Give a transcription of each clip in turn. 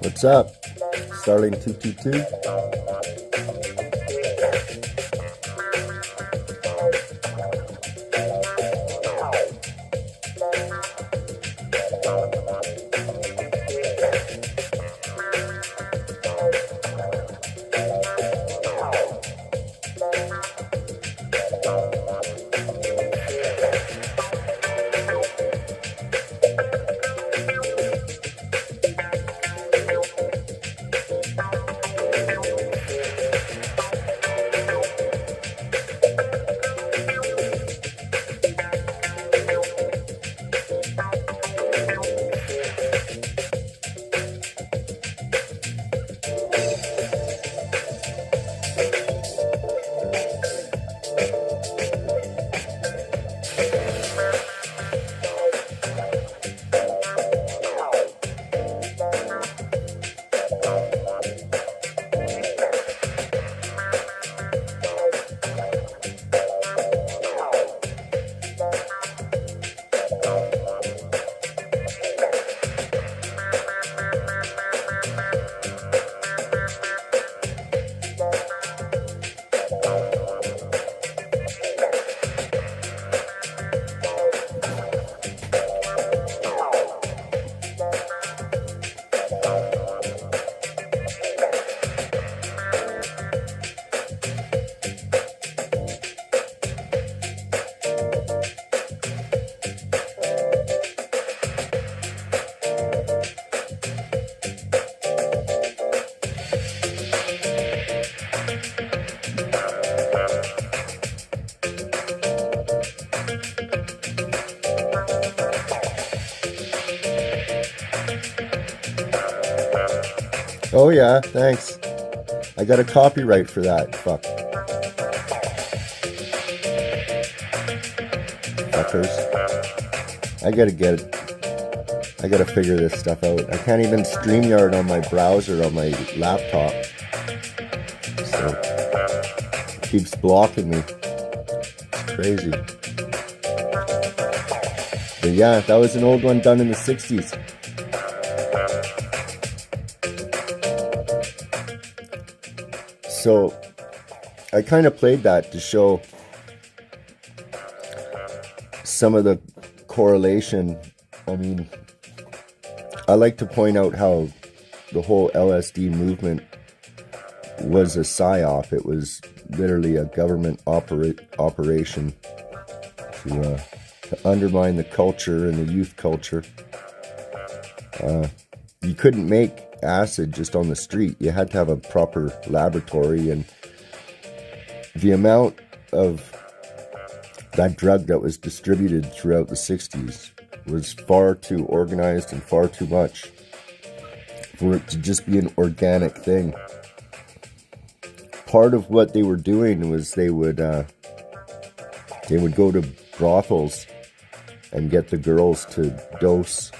What's up? Starling 222. Oh yeah, thanks. I got a copyright for that. Fuck. Fuckers. I gotta get it. I gotta figure this stuff out. I can't even StreamYard on my browser on my laptop. So it keeps blocking me. It's crazy. But yeah, that was an old one done in the 60s. So I kind of played that to show some of the correlation. I mean, I like to point out how the whole LSD movement was a psyop. It was literally a government operation to undermine the culture and the youth culture. You couldn't make acid just on the street. You had to have a proper laboratory, and the amount of that drug that was distributed throughout the 60s was far too organized and far too much for it to just be an organic thing. Part of what they were doing was they would go to brothels and get the girls to dose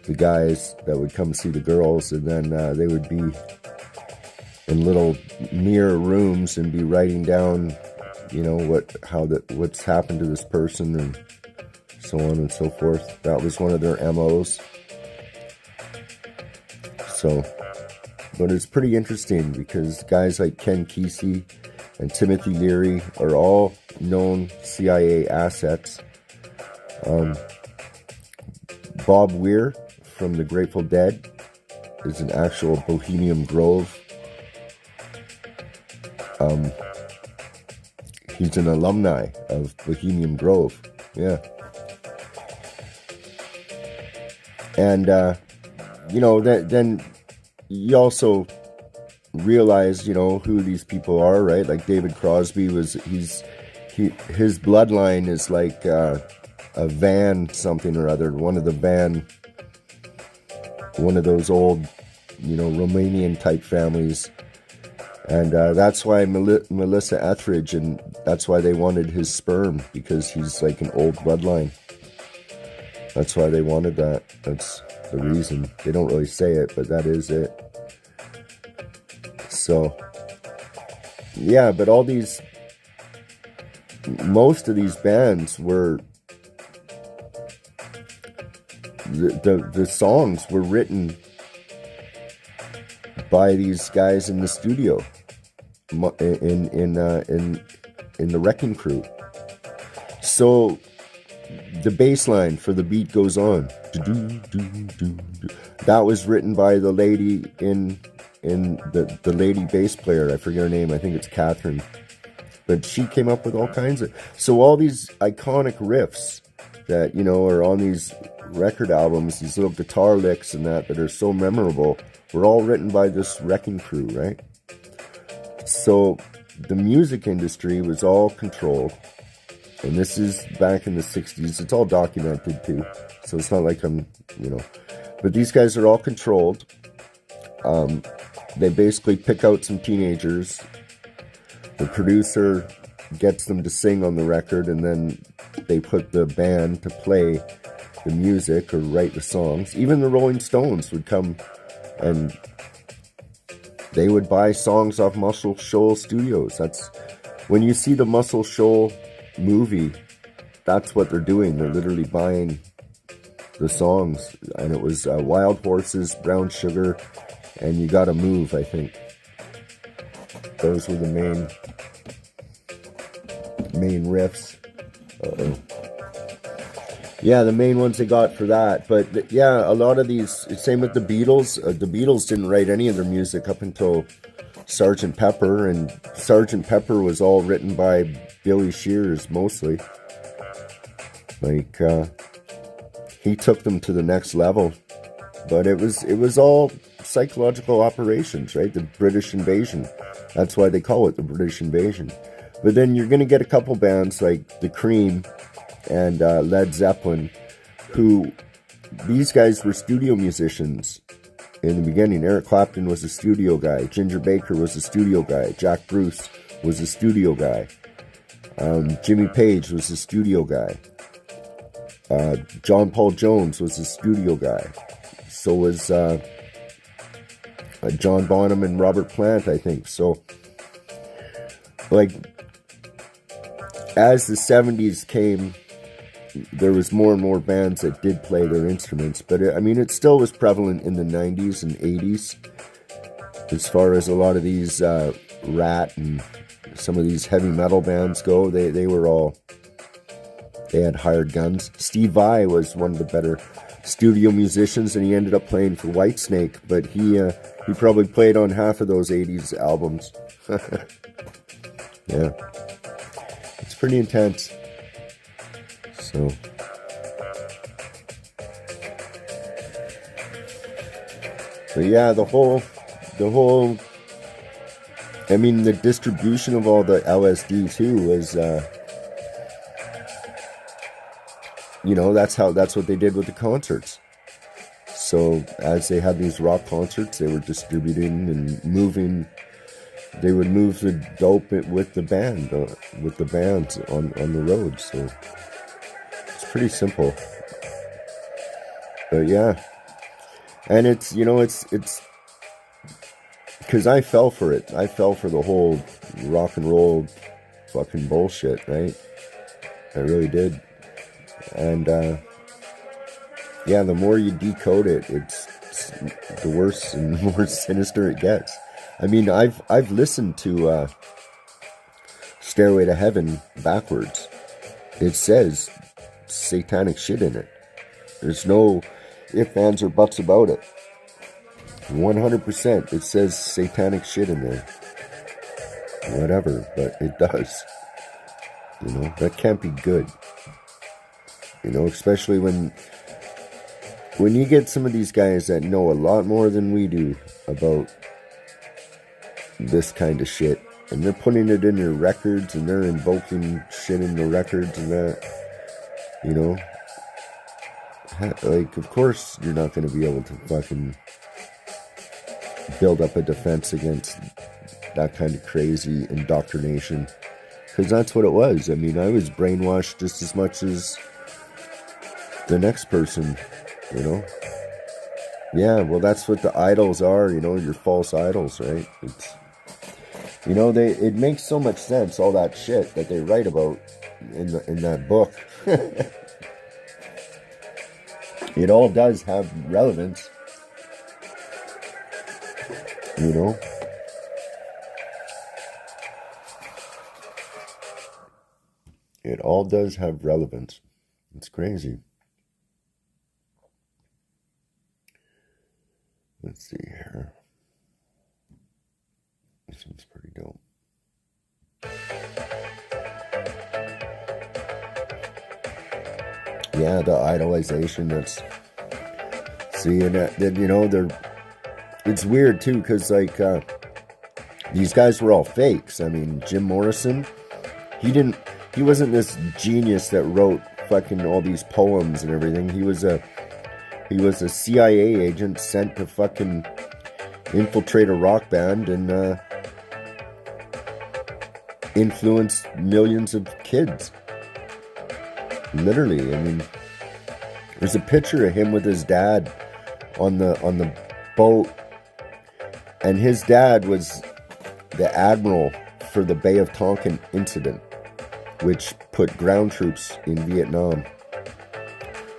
the guys that would come see the girls, and then they would be in little mirror rooms and be writing down, you know, what's happened to this person and so on and so forth. That was one of their MOs. So, but it's pretty interesting because guys like Ken Kesey and Timothy Leary are all known CIA assets. Bob Weir from the Grateful Dead is an actual Bohemian Grove. He's an alumni of Bohemian Grove. Yeah. And, then you also realize, who these people are, right? Like David Crosby his bloodline is like a Van something or other, one of those old, Romanian type families. And that's why Melissa Etheridge, and that's why they wanted his sperm, because he's like an old bloodline. That's why they wanted that. That's the reason. They don't really say it, but that is it. So, yeah, but most of these bands were, the songs were written by these guys in the studio, in the Wrecking Crew. So the bass line for The Beat Goes On, that was written by the lady the lady bass player. I forget her name. I think it's Catherine. But she came up with all kinds of... So all these iconic riffs that, are on these record albums, these little guitar licks and that are so memorable, were all written by this Wrecking Crew, right? So the music industry was all controlled. And this is back in the 60s. It's all documented too. So it's not like I'm, But these guys are all controlled. They basically pick out some teenagers. The producer gets them to sing on the record, and then they put the band to play the music or write the songs. Even the Rolling Stones would come and they would buy songs off Muscle Shoals Studios. That's when you see the Muscle Shoals movie, that's what they're doing. They're literally buying the songs. And it was Wild Horses, Brown Sugar, and You Gotta Move, I think. Those were the main riffs. Yeah, the main ones they got for that. But yeah, a lot of these, same with the Beatles. The Beatles didn't write any of their music up until Sgt. Pepper, and Sgt. Pepper was all written by Billy Shears mostly. Like, he took them to the next level. But it was all psychological operations, right? The British invasion. That's why they call it the British invasion. But then you're going to get a couple bands like The Cream and Led Zeppelin, who, these guys were studio musicians in the beginning. Eric Clapton was a studio guy. Ginger Baker was a studio guy. Jack Bruce was a studio guy. Jimmy Page was a studio guy. John Paul Jones was a studio guy. So was John Bonham and Robert Plant, I think. So, like, as the 70s came, there was more and more bands that did play their instruments. But, it still was prevalent in the 90s and 80s. As far as a lot of these Rat and some of these heavy metal bands go, they had hired guns. Steve Vai was one of the better studio musicians, and he ended up playing for Whitesnake, but he probably played on half of those 80s albums. Yeah, it's pretty intense. So but yeah, the whole the distribution of all the LSD too was that's what they did with the concerts. So as they had these rock concerts, they were distributing and moving. They would move the dope with the band, with the bands on the road. So it's pretty simple. But yeah, and it's because I fell for it. I fell for the whole rock and roll fucking bullshit, right? I really did. And yeah, the more you decode it, it's the worse and more sinister it gets. I've listened to Stairway to Heaven backwards. It says satanic shit in it. There's no ifs, ands, or buts about it. 100%. It says satanic shit in there. Whatever, but it does. You know, that can't be good. You know, especially when you get some of these guys that know a lot more than we do about this kind of shit, and they're putting it in their records, and they're invoking shit in the records and that, you know, like, of course you're not going to be able to fucking build up a defense against that kind of crazy indoctrination, because that's what it was. I mean, I was brainwashed just as much as the next person, you know. Yeah, well, that's what the idols are, you know, your false idols, right? It's, you know, it makes so much sense, all that shit that they write about in that book. It all does have relevance, you know. It all does have relevance. It's crazy. Let's see here. This one's pretty dope. Yeah, the idolization, that's... See, and then, you know, it's weird, too, because, like, these guys were all fakes. I mean, Jim Morrison, he wasn't this genius that wrote fucking all these poems and everything. He was a CIA agent sent to fucking infiltrate a rock band and influence millions of kids. Literally, I mean, there's a picture of him with his dad on the boat, and his dad was the admiral for the Bay of Tonkin incident, which put ground troops in Vietnam.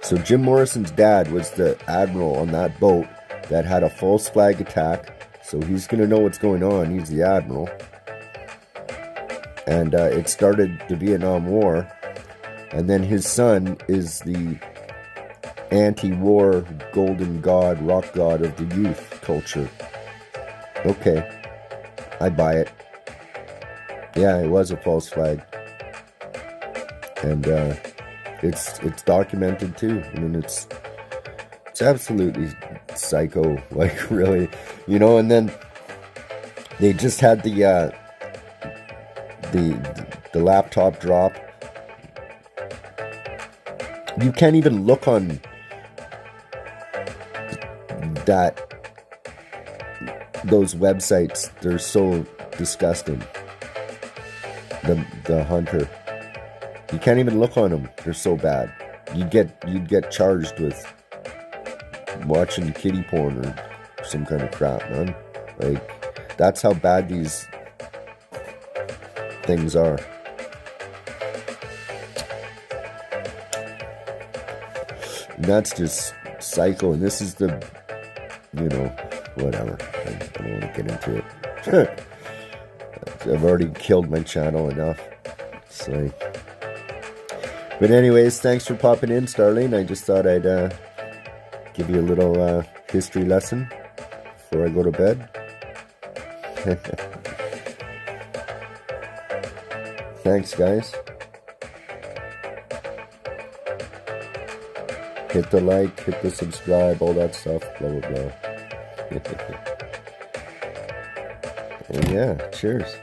So Jim Morrison's dad was the admiral on that boat that had a false flag attack. So he's going to know what's going on. He's the admiral. And it started the Vietnam War. And then his son is the anti-war golden god, rock god of the youth culture. Okay. I buy it. Yeah, it was a false flag. And it's documented too. I mean, it's absolutely psycho, like, really, you know. And then they just had the laptop drop. You can't even look on those websites. They're so disgusting. The Hunter. You can't even look on them. They're so bad. You'd get charged with watching kiddie porn or some kind of crap, man. Like, that's how bad these things are. And that's just psycho. And this is the, you know, whatever. I don't want to get into it. I've already killed my channel enough. It's like... But anyways, thanks for popping in, Starling. I just thought I'd give you a little history lesson before I go to bed. Thanks, guys. Hit the like, hit the subscribe, all that stuff, blah, blah, blah. And yeah, cheers.